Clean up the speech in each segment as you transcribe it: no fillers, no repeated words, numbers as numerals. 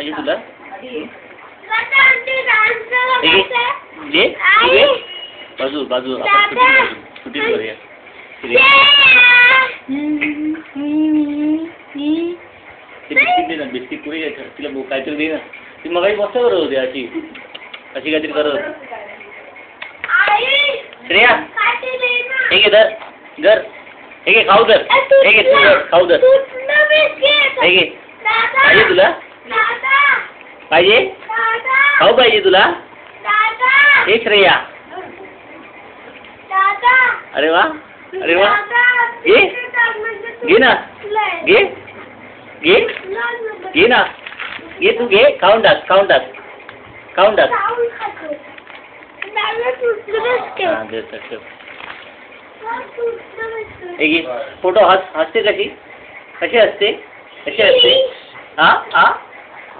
पाहिजे तुला? बाजू बाजू स्कूटी करूया. बिस्किट दे ना, बिस्किट पुढे तिला काहीतरी दे ना. ती मगाशी मस्त करत होती अशी अशी काहीतरी करत. श्रेया हे घे धर धर, हे घे खाऊ धर, हे घे तू खाऊ धर, हे घे. पाहिजे तुला? पाहिजे खाऊ पाहिजे तुला? हे श्रेया, अरे वा अरे वा, घे घे ना, घे घे घे ना, घे तू घे, खाऊन टाक खाऊन टाक खाऊन टाक. हे घे फोटो. हसते कशी कशी हसते कशी हसते? हा हा,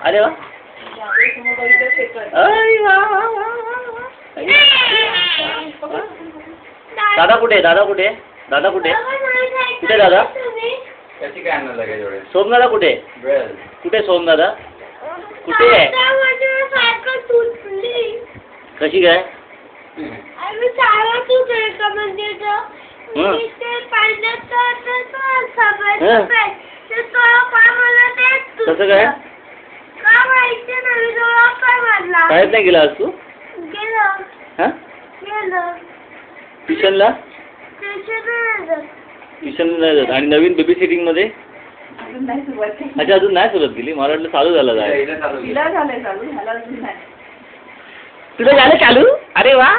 अरे वा अरे वा. दादा कुठे? दादा कुठे? दादा कुठे? कुठे दादा? सोमदादा कुठे? कुठे सोमदादा? कुठे आहे? कशी काय? कसं काय? शाळेत नाही गेला आज तू? ट्युशनला? ट्युशन नाही जात. आणि नवीन बेबी सिटिंग मध्ये? अच्छा अजून नाही सुरुवात केली, मला वाटलं चालू झालं. तुला झालं चालू? अरे वा.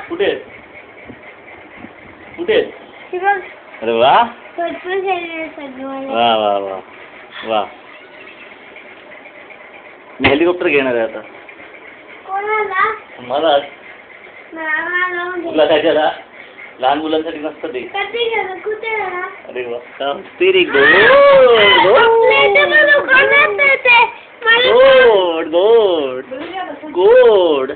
कुठे कुठे? अरे वा वा वा वा वा. मी हेलिकॉप्टर घेणार आहे आता. मला तुला काय त्याला लहान मुलांसाठी नसतं ते. अरे वा, very good good good good.